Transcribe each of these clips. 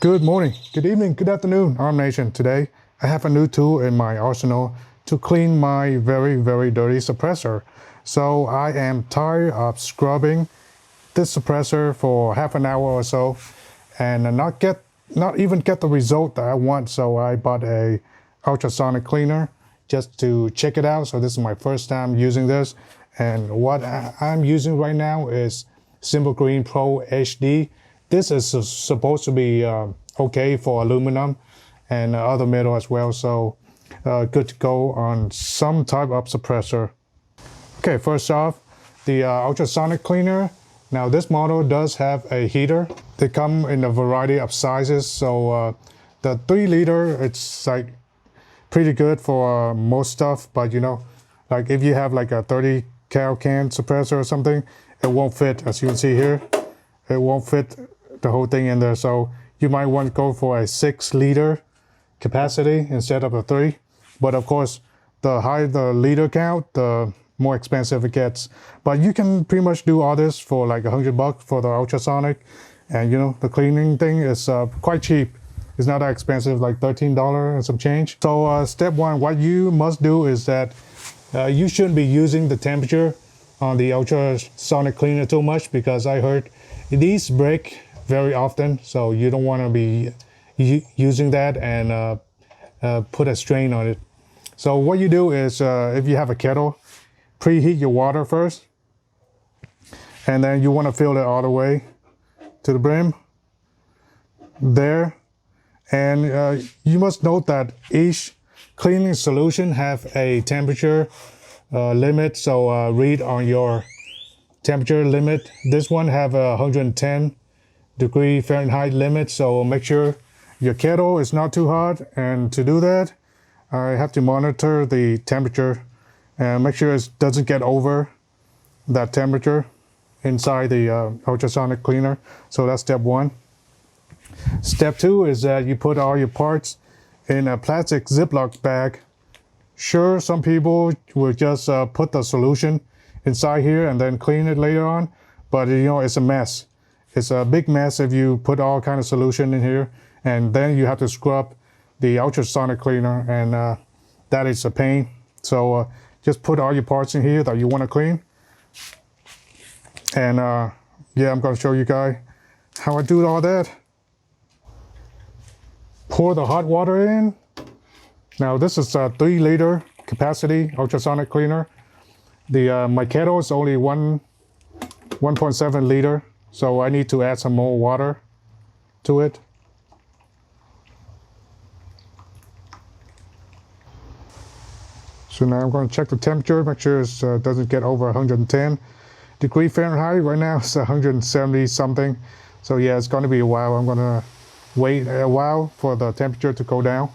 Good morning, good evening, good afternoon, Arm Nation. Today, I have a new tool in my arsenal to clean my very dirty suppressor. So I am tired of scrubbing this suppressor for half an hour or so and not even get the result that I want. So I bought a ultrasonic cleaner just to check it out. So this is my first time using this. And what I'm using right now is Simple Green Pro HD. This is supposed to be okay for aluminum and other metal as well, so good to go on some type of suppressor. Okay, first off, the ultrasonic cleaner. Now this model does have a heater. They come in a variety of sizes, so the 3 liter, it's like pretty good for most stuff, but you know, like if you have like a 30 cal can suppressor or something, it won't fit. As you can see here, it won't fit the whole thing in there, so you might want to go for a 6 liter capacity instead of a 3. But of course, the higher the liter count, the more expensive it gets. But you can pretty much do all this for like $100 for the ultrasonic, and you know the cleaning thing is quite cheap. It's not that expensive, like $13 and some change. So step 1, what you must do is that you shouldn't be using the temperature on the ultrasonic cleaner too much, because I heard these break very often, so you don't want to be using that and put a strain on it. So what you do is, if you have a kettle, preheat your water first, and then you want to fill it all the way to the brim there. And you must note that each cleaning solution have a temperature limit, so read on your temperature limit. This one have a 110 degree Fahrenheit limit, so make sure your kettle is not too hot. And to do that, I have to monitor the temperature and make sure it doesn't get over that temperature inside the ultrasonic cleaner. So that's step 1. Step 2 is that you put all your parts in a plastic Ziploc bag. Sure, some people will just put the solution inside here and then clean it later on, but you know, it's a mess. It's a big mess if you put all kind of solution in here, and then you have to scrub the ultrasonic cleaner, and that is a pain. So just put all your parts in here that you want to clean. And yeah, I'm going to show you guys how I do all that. Pour the hot water in. Now this is a 3 liter capacity ultrasonic cleaner. The my kettle is only 1.7 liter, so I need to add some more water to it. So now I'm going to check the temperature, make sure it doesn't get over 110 degree Fahrenheit. Right now it's 170 something. So yeah, it's going to be a while. I'm going to wait a while for the temperature to go down.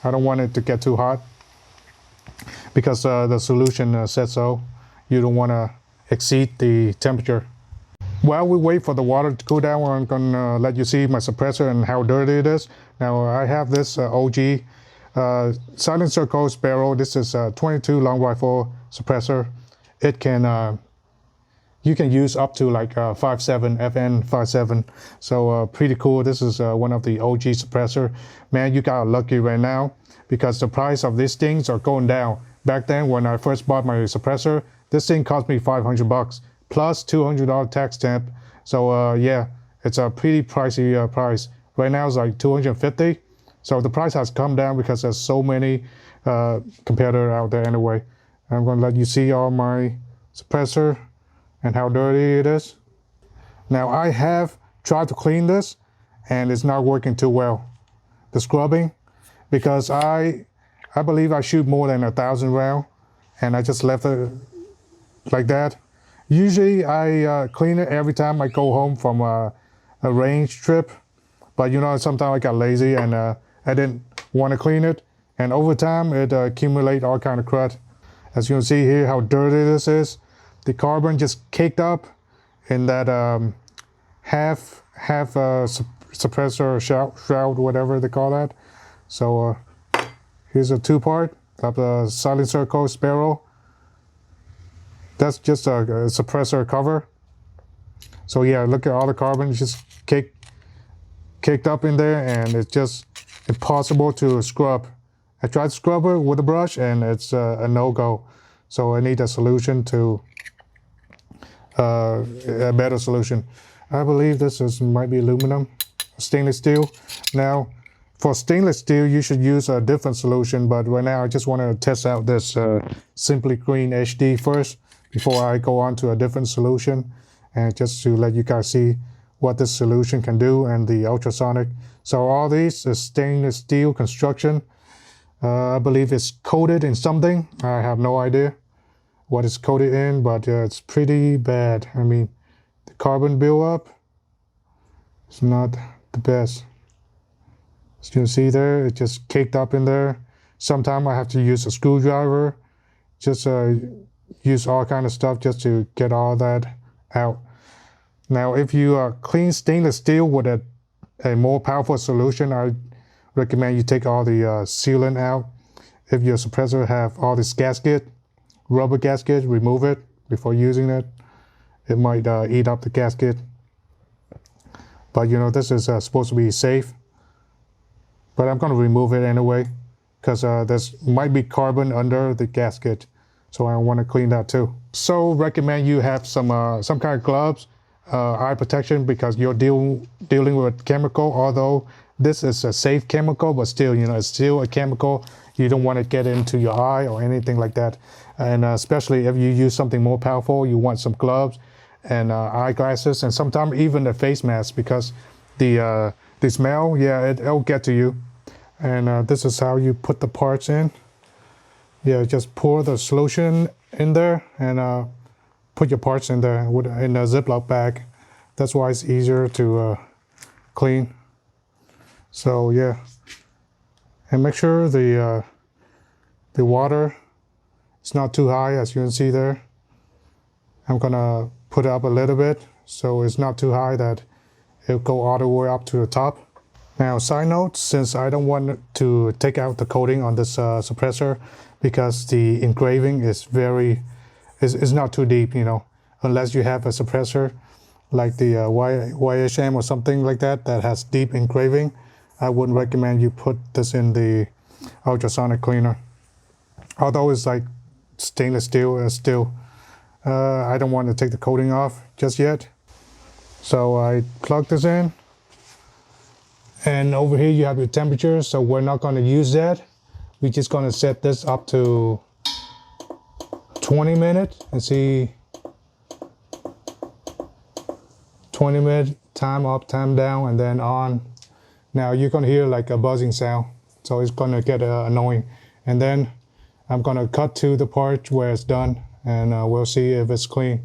I don't want it to get too hot, because the solution said so. You don't want to exceed the temperature. While we wait for the water to cool down, I'm going to let you see my suppressor and how dirty it is. Now I have this OG silencer coil Sparrow. This is a 22 long rifle suppressor. It can you can use up to like 5.7 FN 5.7. So pretty cool. This is one of the OG suppressor. Man, you got lucky right now, because the price of these things are going down. Back then when I first bought my suppressor, this thing cost me $500 plus $200 tax stamp. So yeah, it's a pretty pricey price. Right now it's like $250. So the price has come down because there's so many competitors out there anyway. I'm going to let you see all my suppressor and how dirty it is. Now I have tried to clean this and it's not working too well, the scrubbing, because I believe I shoot more than 1,000 rounds, and I just left it like that. Usually I clean it every time I go home from a range trip, but you know, sometimes I got lazy and I didn't want to clean it, and over time it accumulates all kind of crud. As you can see here how dirty this is. The carbon just caked up in that half suppressor shroud, whatever they call that. So here's a 2-part of the silencer coil Sparrow. That's just a suppressor cover. So yeah, look at all the carbon just caked caked up in there, and it's just impossible to scrub. I tried to scrub it with a brush, and it's a no-go. So I need a solution to a better solution. I believe this might be aluminum, stainless steel. Now, for stainless steel, you should use a different solution, but right now I just want to test out this Simply Clean HD first before I go on to a different solution, and just to let you guys see what this solution can do and the ultrasonic. So all these is stainless steel construction. I believe it's coated in something. I have no idea what it's coated in, but it's pretty bad. I mean, the carbon buildup is not the best. As you can see there, it's just caked up in there. Sometimes I have to use a screwdriver, just use all kind of stuff just to get all that out. Now, if you clean stainless steel with a more powerful solution, I recommend you take all the sealant out. If your suppressor have all this gasket, rubber gasket, remove it before using it. It might eat up the gasket. But you know, this is supposed to be safe. But I'm going to remove it anyway, because there's might be carbon under the gasket, so I want to clean that too. So recommend you have some kind of gloves, eye protection, because you're dealing with chemical. Although this is a safe chemical, but still, you know, it's still a chemical. You don't want to get into your eye or anything like that. And especially if you use something more powerful, you want some gloves and eyeglasses, and sometimes even a face mask, because the smell, yeah, it'll get to you. And this is how you put the parts in. Yeah, just pour the solution in there and put your parts in there in a Ziploc bag. That's why it's easier to clean. So yeah, and make sure the water is not too high, as you can see there. I'm gonna put it up a little bit so it's not too high that it'll go all the way up to the top. Now, side note, since I don't want to take out the coating on this suppressor, because the engraving is is not too deep, you know, unless you have a suppressor like the YHM or something like that has deep engraving, I wouldn't recommend you put this in the ultrasonic cleaner. Although it's like stainless steel, still, I don't want to take the coating off just yet. So I plug this in. And over here you have your temperature, so we're not going to use that. We're just going to set this up to 20 minutes and see 20 minute time up, time down, and then on. Now you're going to hear like a buzzing sound, so it's going to get annoying. And then I'm going to cut to the part where it's done, and we'll see if it's clean.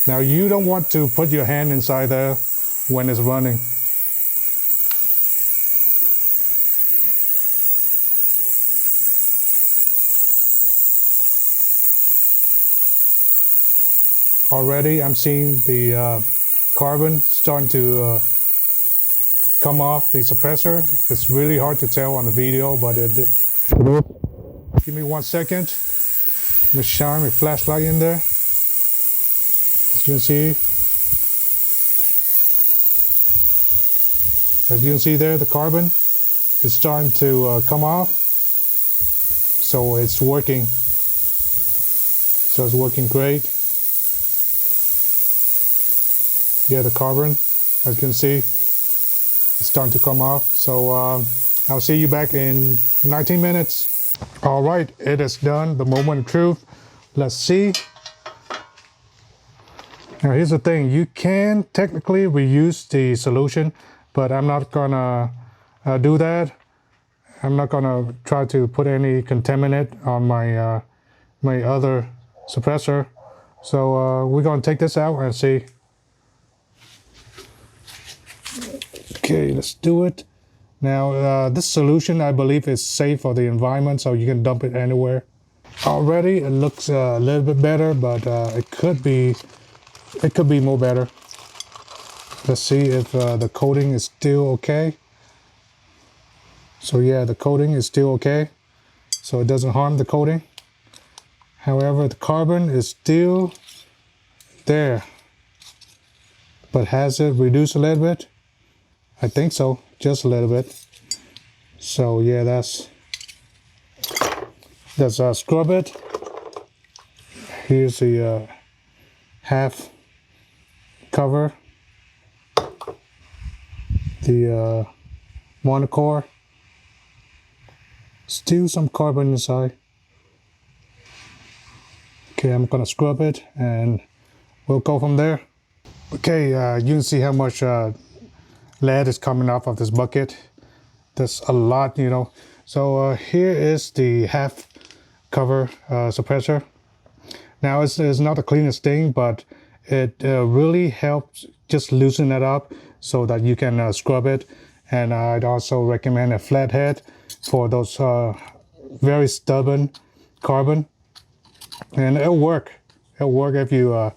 Now you don't want to put your hand inside there when it's running. Already I'm seeing the carbon starting to come off the suppressor. It's really hard to tell on the video, but it did. Give me 1 second. Let me shine my flashlight in there. As you can see there, the carbon is starting to come off. So it's working. So it's working great. Yeah, the carbon, as you can see, is starting to come off. So I'll see you back in 19 minutes. All right, it is done. The moment of truth. Let's see. Now here's the thing, you can technically reuse the solution, but I'm not gonna do that. I'm not gonna try to put any contaminant on my my other suppressor. So we're gonna take this out and see. Okay, let's do it. Now this solution, I believe, is safe for the environment, so you can dump it anywhere. Already it looks a little bit better, but it could be more better. Let's see if the coating is still okay. So yeah, the coating is still okay. So it doesn't harm the coating. However, the carbon is still there. but has it reduced a little bit? I think so, just a little bit. So yeah, that's scrub it. Here's the half cover, the monocore. Still some carbon inside. Okay, I'm gonna scrub it and we'll go from there. Okay, you can see how much lead is coming off of this bucket. That's a lot, you know. So here is the half cover suppressor. Now it's not the cleanest thing, but it really helps just loosen it up so that you can scrub it. And I'd also recommend a flathead for those very stubborn carbon. And it'll work. It'll work if you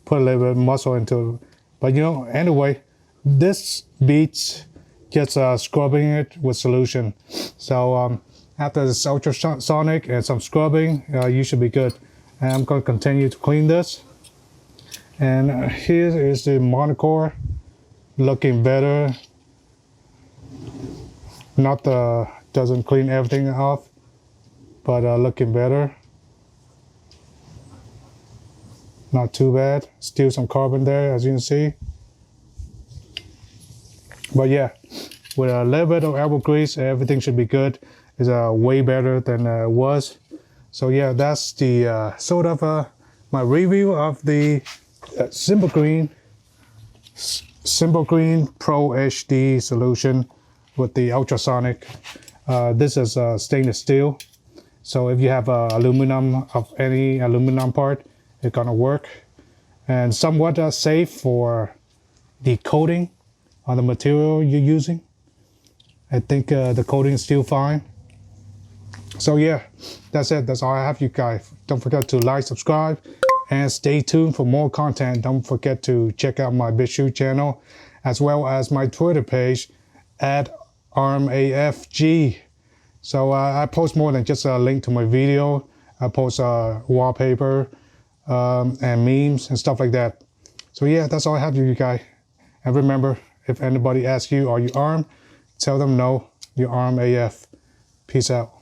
put a little bit of muscle into it. But you know, anyway, this beats just scrubbing it with solution. So after this ultrasonic and some scrubbing, you should be good. And I'm going to continue to clean this. And here is the monocore, looking better. Not doesn't clean everything off, but looking better. Not too bad. Still some carbon there, as you can see. But yeah, with a little bit of elbow grease, everything should be good. It's way better than it was. So yeah, that's the sort of my review of the Simple Green Pro HD solution with the ultrasonic. This is stainless steel. So if you have aluminum of any aluminum part, it's gonna work. And somewhat safe for the coating on the material you're using. I think the coating is still fine. So yeah, that's it. That's all I have, you guys. Don't forget to like, subscribe, and stay tuned for more content. Don't forget to check out my BitChute channel, as well as my Twitter page at ArmAFG. So I post more than just a link to my video. I post wallpaper and memes and stuff like that. So yeah, that's all I have, you guys. And remember, if anybody asks you, are you armed? Tell them no, you're Arm AF. Peace out.